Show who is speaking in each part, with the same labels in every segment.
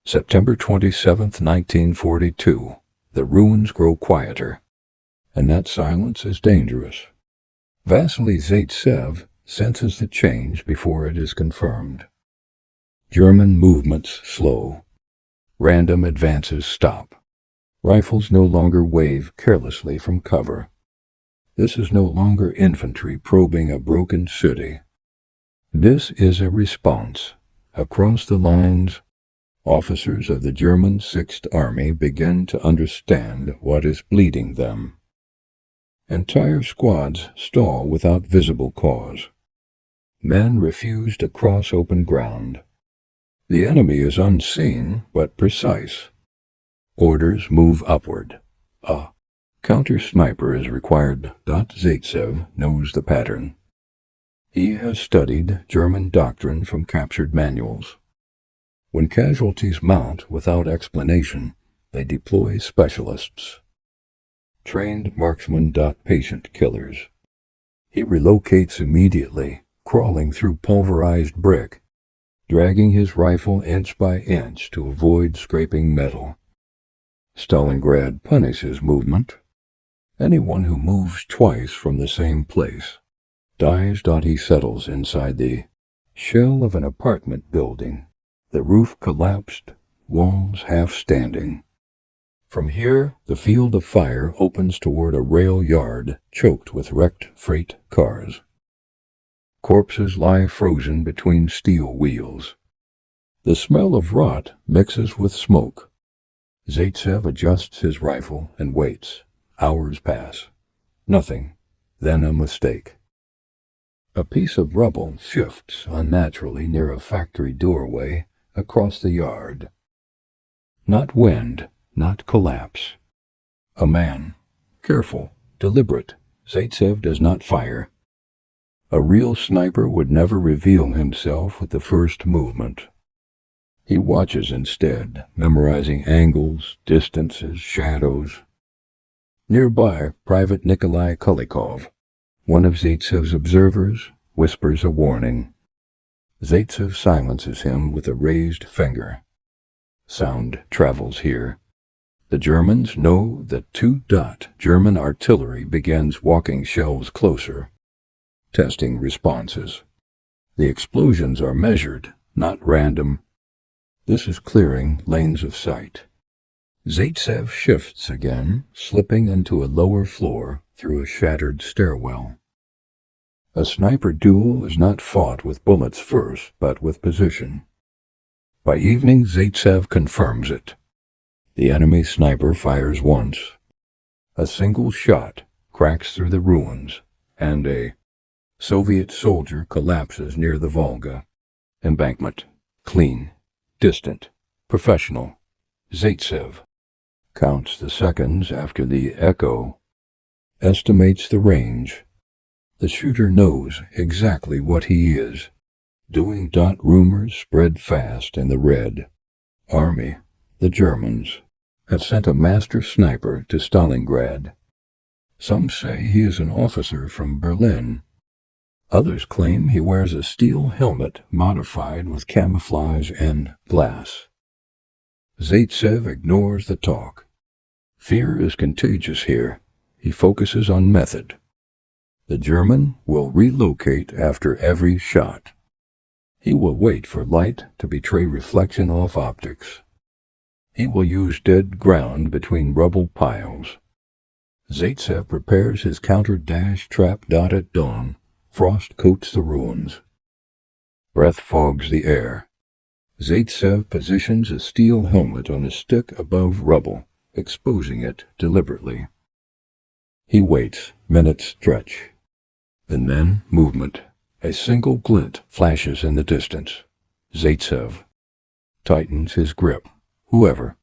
Speaker 1: September 27th, 1942. The ruins grow quieter, and that silence is dangerous. Vasily Zaitsev senses the change before it is confirmed. German movements slow. Random advances stop. Rifles no longer wave carelessly from cover. This is no longer infantry probing a broken city. This is a response. Across the lines, officers of the German Sixth Army begin to understand what is bleeding them. Entire squads stall without visible cause. Men refuse to cross open ground. The enemy is unseen but precise. Orders move upward. A counter-sniper is required. Zaitsev knows the pattern. He has studied German doctrine from captured manuals. When casualties mount without explanation, they deploy specialists. Trained marksman. Patient killers. He relocates immediately, crawling through pulverized brick, dragging his rifle inch by inch to avoid scraping metal. Stalingrad punishes movement. Anyone who moves twice from the same place dies. He settles inside the shell of an apartment building. The roof collapsed, walls half standing. From here, the field of fire opens toward a rail yard choked with wrecked freight cars. Corpses lie frozen between steel wheels. The smell of rot mixes with smoke. Zaitsev adjusts his rifle and waits. Hours pass. Nothing. Then a mistake. A piece of rubble shifts unnaturally near a factory doorway across the yard. Not wind, not collapse. A man. Careful, deliberate. Zaitsev does not fire. A real sniper would never reveal himself with the first movement. He watches instead, memorizing angles, distances, shadows. Nearby, Private Nikolai Kulikov, one of Zaitsev's observers, whispers a warning. Zaitsev silences him with a raised finger. Sound travels here. The Germans know that 2. German artillery begins walking shells closer, testing responses. The explosions are measured, not random. This is clearing lanes of sight. Zaitsev shifts again, slipping into a lower floor through a shattered stairwell. A sniper duel is not fought with bullets first, but with position. By evening, Zaitsev confirms it. The enemy sniper fires once. A single shot cracks through the ruins, and a Soviet soldier collapses near the Volga. Embankment. Clean. Distant. Professional. Zaitsev counts the seconds after the echo, estimates the range. The shooter knows exactly what he is doing. Rumors spread fast in the Red Army. The Germans have sent a master sniper to Stalingrad. Some say he is an officer from Berlin. Others claim he wears a steel helmet modified with camouflage and glass. Zaitsev ignores the talk. Fear is contagious here. He focuses on method. The German will relocate after every shot. He will wait for light to betray reflection off optics. He will use dead ground between rubble piles. Zaitsev prepares his counter-dash trap. At dawn, frost coats the ruins. Breath fogs the air. Zaitsev positions a steel helmet on a stick above rubble, exposing it deliberately. He waits. Minutes stretch. And then movement. A single glint flashes in the distance. Zaitsev tightens his grip. Whoever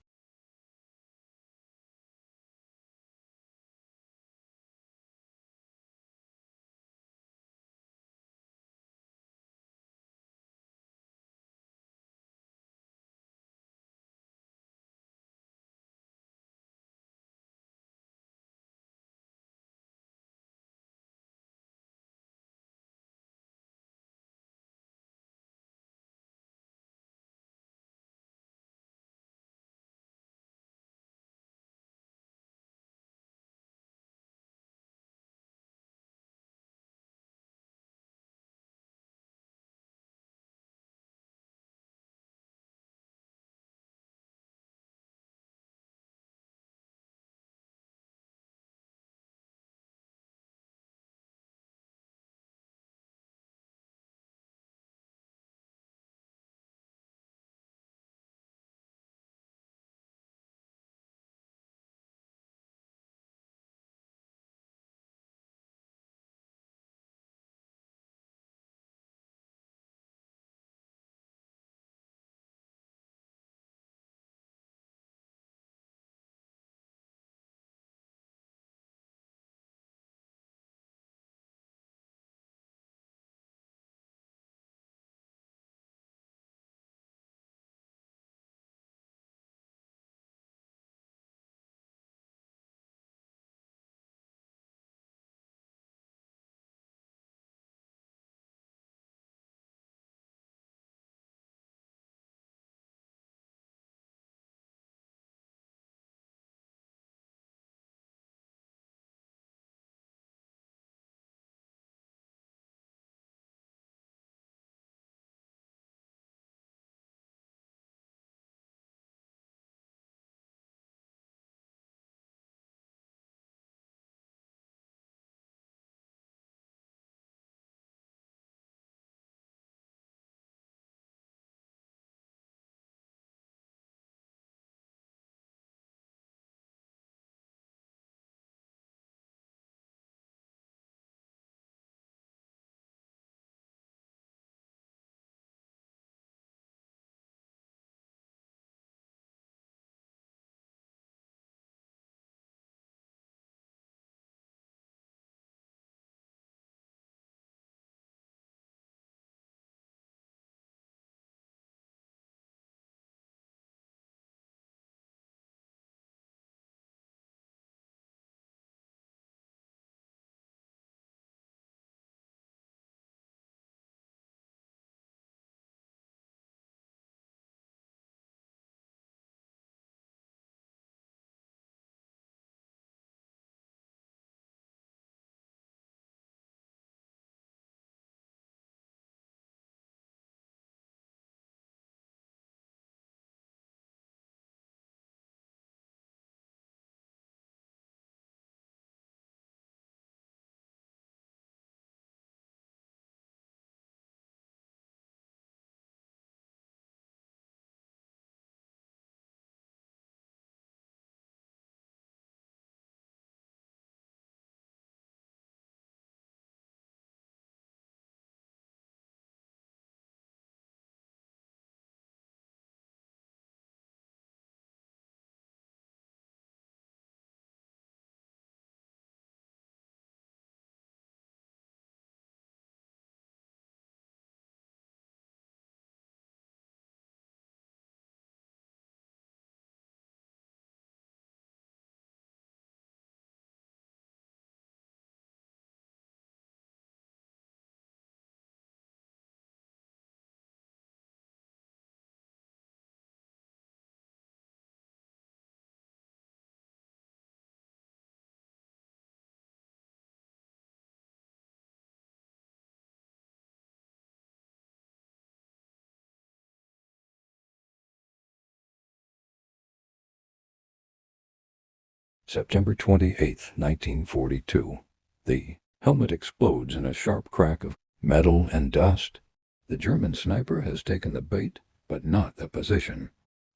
Speaker 1: September 28, 1942. The helmet explodes in a sharp crack of metal and dust. The German sniper has taken the bait, but not the position.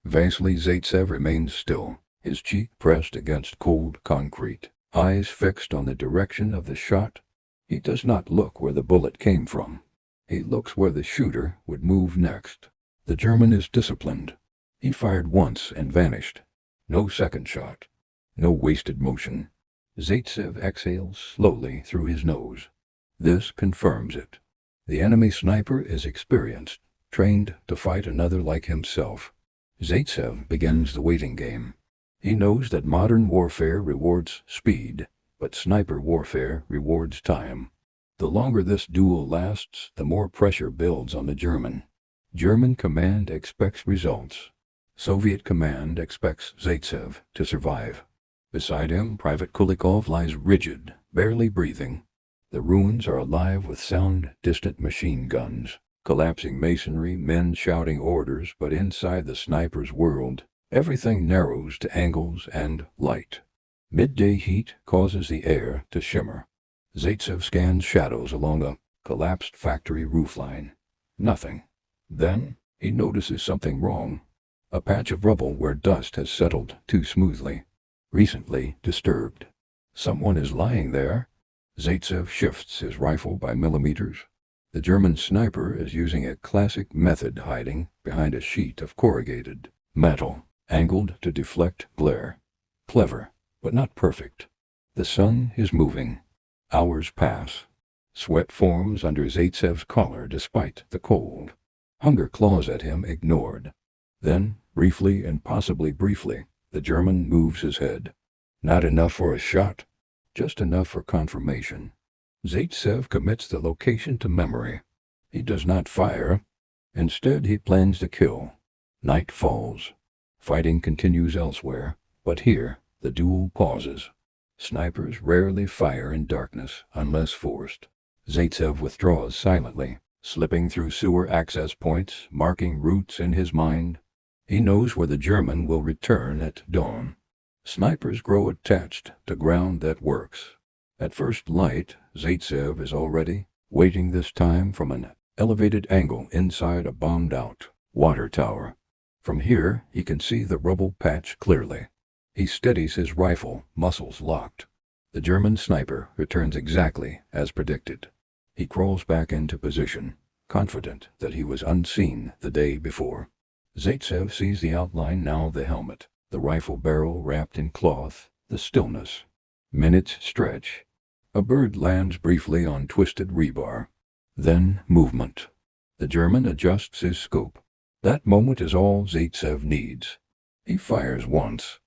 Speaker 1: Vasily Zaitsev remains still, his cheek pressed against cold concrete, eyes fixed on the direction of the shot. He does not look where the bullet came from. He looks where the shooter would move next. The German is disciplined. He fired once and vanished. No second shot. No wasted motion. Zaitsev exhales slowly through his nose. This confirms it. The enemy sniper is experienced, trained to fight another like himself. Zaitsev begins the waiting game. He knows that modern warfare rewards speed, but sniper warfare rewards time. The longer this duel lasts, the more pressure builds on the German. German command expects results. Soviet command expects Zaitsev to survive. Beside him, Private Kulikov lies rigid, barely breathing. The ruins are alive with sound, distant machine guns, collapsing masonry, men shouting orders, but inside the sniper's world, everything narrows to angles and light. Midday heat causes the air to shimmer. Zaitsev scans shadows along a collapsed factory roofline. Nothing. Then he notices something wrong. A patch of rubble where dust has settled too smoothly. Recently disturbed. Someone is lying there. Zaitsev shifts his rifle by millimeters. The German sniper is using a classic method, hiding behind a sheet of corrugated metal, angled to deflect glare. Clever, but not perfect. The sun is moving. Hours pass. Sweat forms under Zaitsev's collar despite the cold. Hunger claws at him, ignored. Then, briefly and possibly briefly, the German moves his head. Not enough for a shot, just enough for confirmation. Zaitsev commits the location to memory. He does not fire. Instead, he plans to kill. Night falls. Fighting continues elsewhere, but here the duel pauses. Snipers rarely fire in darkness unless forced. Zaitsev withdraws silently, slipping through sewer access points, marking routes in his mind. He knows where the German will return at dawn. Snipers grow attached to ground that works. At first light, Zaitsev is already waiting, this time from an elevated angle inside a bombed-out water tower. From here, he can see the rubble patch clearly. He steadies his rifle, muscles locked. The German sniper returns exactly as predicted. He crawls back into position, confident that he was unseen the day before. Zaitsev sees the outline now, the helmet, the rifle barrel wrapped in cloth, the stillness. Minutes stretch. A bird lands briefly on twisted rebar. Then movement. The German adjusts his scope. That moment is all Zaitsev needs. He fires once.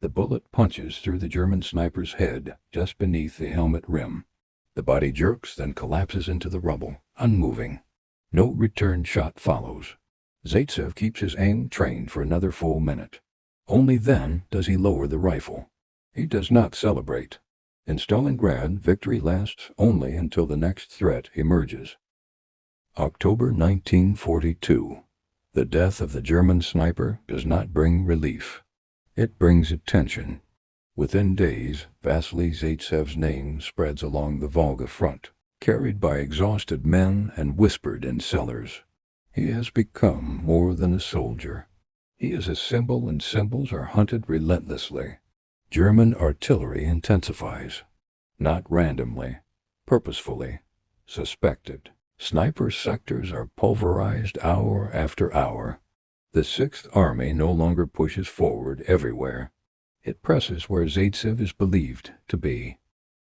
Speaker 1: The bullet punches through the German sniper's head, just beneath the helmet rim. The body jerks, then collapses into the rubble, unmoving. No return shot follows. Zaitsev keeps his aim trained for another full minute. Only then does he lower the rifle. He does not celebrate. In Stalingrad, victory lasts only until the next threat emerges. October 1942. The death of the German sniper does not bring relief. It brings attention. Within days, Vasily Zaitsev's name spreads along the Volga front, carried by exhausted men and whispered in cellars. He has become more than a soldier. He is a symbol, and symbols are hunted relentlessly. German artillery intensifies. Not randomly, purposefully, suspected. Sniper sectors are pulverized hour after hour. The Sixth Army no longer pushes forward everywhere. It presses where Zaitsev is believed to be.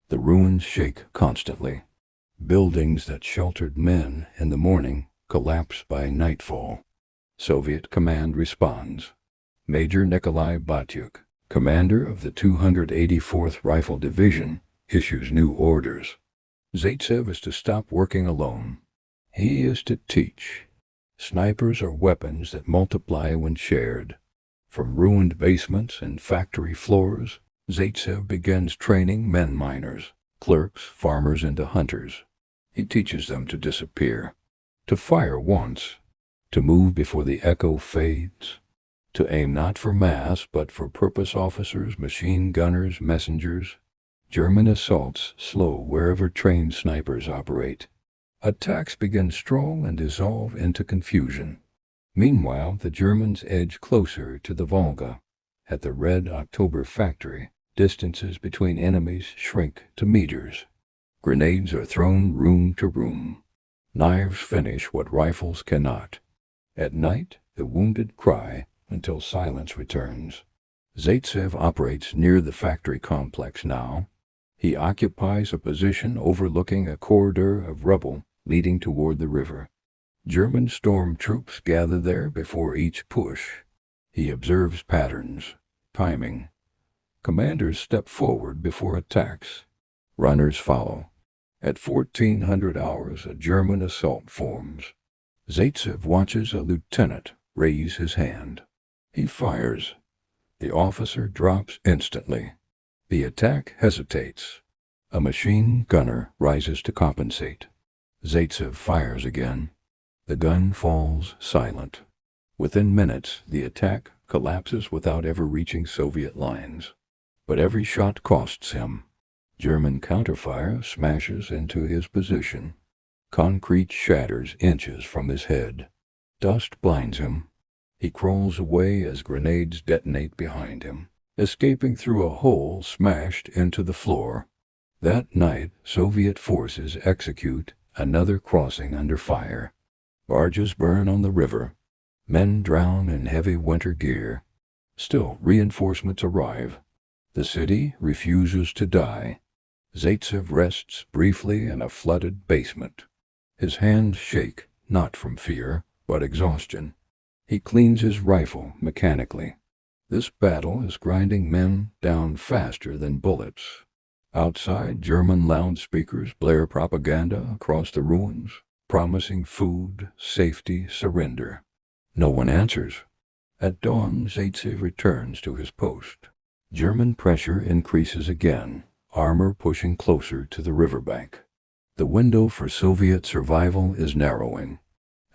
Speaker 1: The ruins shake constantly. Buildings that sheltered men in the morning collapse by nightfall. Soviet command responds. Major Nikolai Batyuk, commander of the 284th Rifle Division, issues new orders. Zaitsev is to stop working alone. He is to teach. Snipers are weapons that multiply when shared. From ruined basements and factory floors, Zaitsev begins training men miners, clerks, farmers into hunters. He teaches them to disappear, to fire once, to move before the echo fades. to aim not for mass but for purpose officers, machine gunners, messengers. German assaults slow wherever trained snipers operate. Attacks begin strong and dissolve into confusion. Meanwhile, the Germans edge closer to the Volga. At the Red October factory, distances between enemies shrink to meters. Grenades are thrown room to room. Knives finish what rifles cannot. At night, the wounded cry until silence returns. Zaitsev operates near the factory complex now. He occupies a position overlooking a corridor of rubble leading toward the river. German storm troops gather there before each push. He observes patterns, timing. Commanders step forward before attacks. Runners follow. At 1400 hours, a German assault forms. Zaitsev watches a lieutenant raise his hand. He fires. The officer drops instantly. The attack hesitates. A machine gunner rises to compensate. Zaitsev fires again. The gun falls silent. Within minutes, the attack collapses without ever reaching Soviet lines. But every shot costs him. German counterfire smashes into his position. Concrete shatters inches from his head. Dust blinds him. He crawls away as grenades detonate behind him, escaping through a hole smashed into the floor. That night, Soviet forces execute another crossing under fire. Barges burn on the river. Men drown in heavy winter gear. Still, reinforcements arrive. The city refuses to die. Zaitsev rests briefly in a flooded basement. His hands shake, not from fear, but exhaustion. He cleans his rifle mechanically. This battle is grinding men down faster than bullets. Outside, German loudspeakers blare propaganda across the ruins, promising food, safety, surrender. No one answers. At dawn, Zaitsev returns to his post. German pressure increases again, armor pushing closer to the riverbank. The window for Soviet survival is narrowing,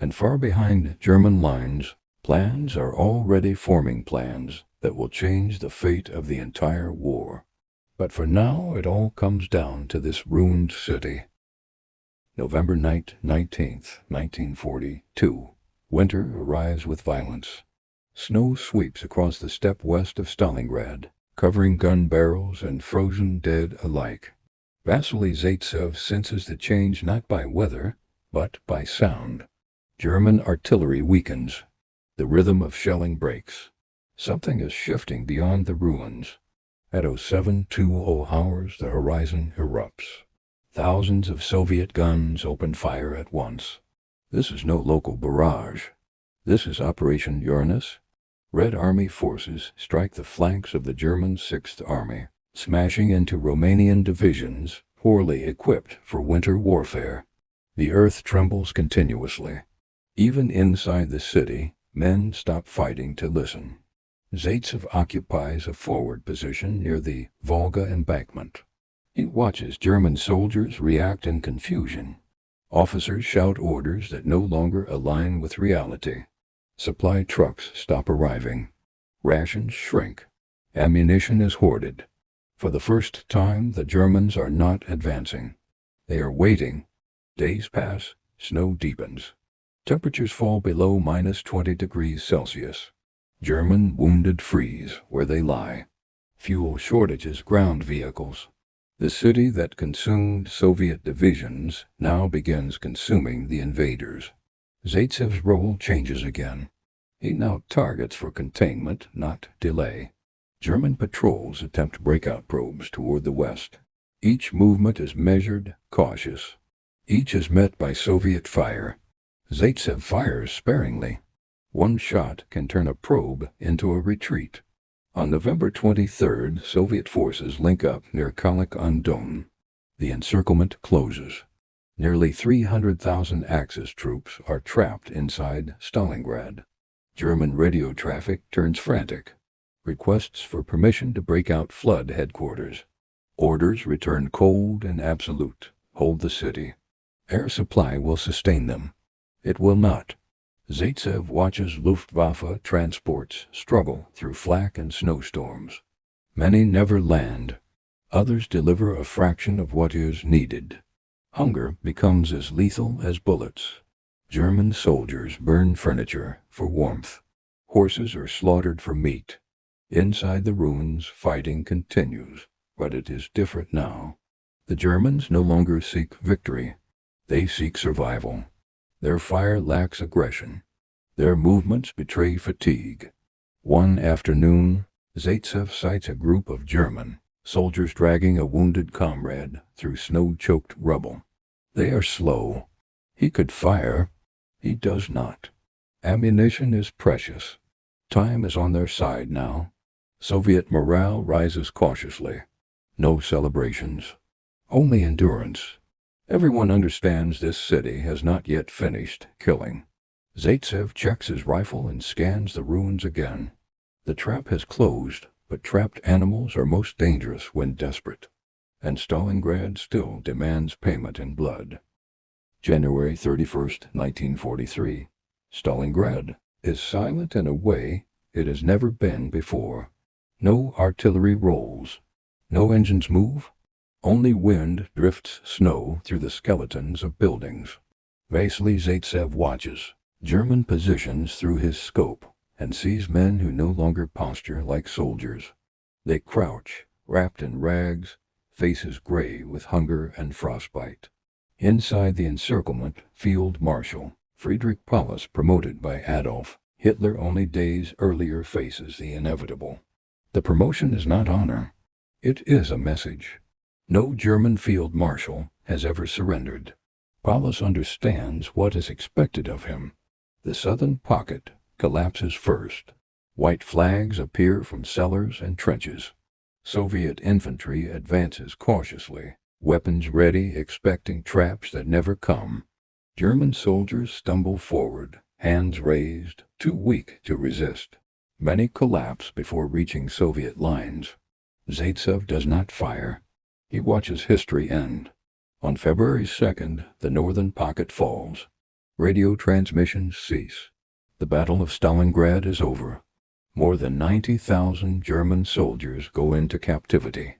Speaker 1: and far behind German lines, plans are already forming, plans that will change the fate of the entire war. But for now, it all comes down to this ruined city. November night, 19th, 1942. Winter arrives with violence. Snow sweeps across the steppe west of Stalingrad, covering gun barrels and frozen dead alike. Vasily Zaitsev senses the change not by weather, but by sound. German artillery weakens. The rhythm of shelling breaks. Something is shifting beyond the ruins. At 07:20 hours, the horizon erupts. Thousands of Soviet guns open fire at once. This is no local barrage. This is Operation Uranus. Red Army forces strike the flanks of the German Sixth Army, smashing into Romanian divisions poorly equipped for winter warfare. The earth trembles continuously. Even inside the city, men stop fighting to listen. Zaitsev occupies a forward position near the Volga embankment. He watches German soldiers react in confusion. Officers shout orders that no longer align with reality. Supply trucks stop arriving. Rations shrink. Ammunition is hoarded. For the first time, the Germans are not advancing. They are waiting. Days pass. Snow deepens. Temperatures fall below -20 degrees Celsius. German wounded freeze where they lie. Fuel shortages ground vehicles. The city that consumed Soviet divisions now begins consuming the invaders. Zaitsev's role changes again. He now targets for containment, not delay. German patrols attempt breakout probes toward the west. Each movement is measured, cautious. Each is met by Soviet fire. Zaitsev fires sparingly. One shot can turn a probe into a retreat. On November 23rd, Soviet forces link up near Kalik-on-Don. The encirclement closes. Nearly 300,000 Axis troops are trapped inside Stalingrad. German radio traffic turns frantic. Requests for permission to break out flood headquarters. Orders return cold and absolute. Hold the city. Air supply will sustain them. It will not. Zaitsev watches Luftwaffe transports struggle through flak and snowstorms. Many never land. Others deliver a fraction of what is needed. Hunger becomes as lethal as bullets. German soldiers burn furniture for warmth. Horses are slaughtered for meat. Inside the ruins, fighting continues, but it is different now. The Germans no longer seek victory. They seek survival. Their fire lacks aggression. Their movements betray fatigue. One afternoon, Zaitsev sights a group of German soldiers dragging a wounded comrade through snow-choked rubble. They are slow. He could fire. He does not. Ammunition is precious. Time is on their side now. Soviet morale rises cautiously. No celebrations. Only endurance. Everyone understands this city has not yet finished killing. Zaitsev checks his rifle and scans the ruins again. The trap has closed, but trapped animals are most dangerous when desperate. And Stalingrad still demands payment in blood. January 31st, 1943. Stalingrad is silent in a way it has never been before. No artillery rolls. No engines move. Only wind drifts snow through the skeletons of buildings. Vasily Zaitsev watches German positions through his scope and sees men who no longer posture like soldiers. They crouch, wrapped in rags, faces gray with hunger and frostbite. Inside the encirclement, Field Marshal Friedrich Paulus, promoted by Adolf Hitler only days earlier, faces the inevitable. The promotion is not honor. It is a message. No German field marshal has ever surrendered. Paulus understands what is expected of him. The southern pocket collapses first. White flags appear from cellars and trenches. Soviet infantry advances cautiously, weapons ready, expecting traps that never come. German soldiers stumble forward, hands raised, too weak to resist. Many collapse before reaching Soviet lines. Zaitsev does not fire. He watches history end. On February 2nd, the northern pocket falls. Radio transmissions cease. The Battle of Stalingrad is over. More than 90,000 German soldiers go into captivity.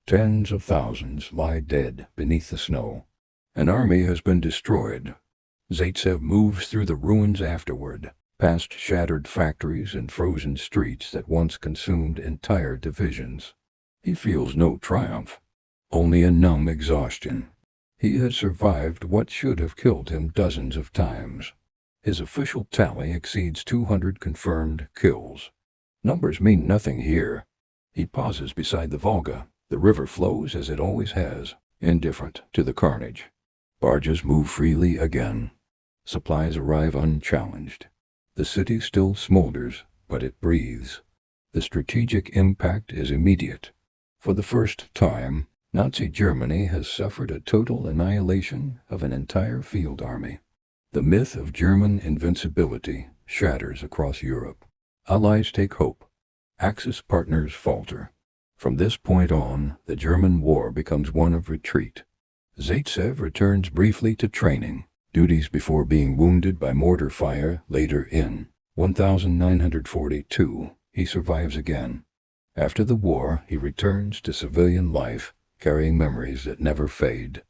Speaker 1: Tens of thousands lie dead beneath the snow. An army has been destroyed. Zaitsev moves through the ruins afterward, past shattered factories and frozen streets that once consumed entire divisions. He feels no triumph, only a numb exhaustion. He has survived what should have killed him dozens of times. His official tally exceeds 200 confirmed kills. Numbers mean nothing here. He pauses beside the Volga. The river flows as it always has, indifferent to the carnage. Barges move freely again. Supplies arrive unchallenged. The city still smolders, but it breathes. The strategic impact is immediate. For the first time, Nazi Germany has suffered a total annihilation of an entire field army. The myth of German invincibility shatters across Europe. Allies take hope. Axis partners falter. From this point on, the German war becomes one of retreat. Zaitsev returns briefly to training, duties before being wounded by mortar fire later in 1942. He survives again. After the war, he returns to civilian life, carrying memories that never fade.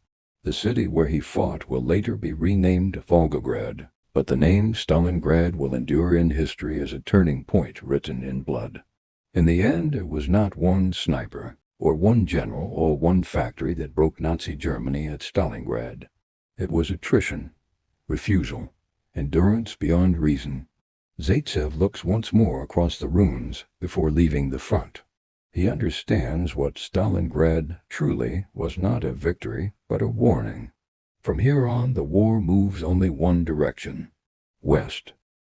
Speaker 1: The city where he fought will later be renamed Volgograd, but the name Stalingrad will endure in history as a turning point written in blood. In the end, it was not one sniper, or one general, or one factory that broke Nazi Germany at Stalingrad. It was attrition, refusal, endurance beyond reason. Zaitsev looks once more across the ruins before leaving the front. He understands what Stalingrad truly was, not a victory, but a warning. From here on, the war moves only one direction, west.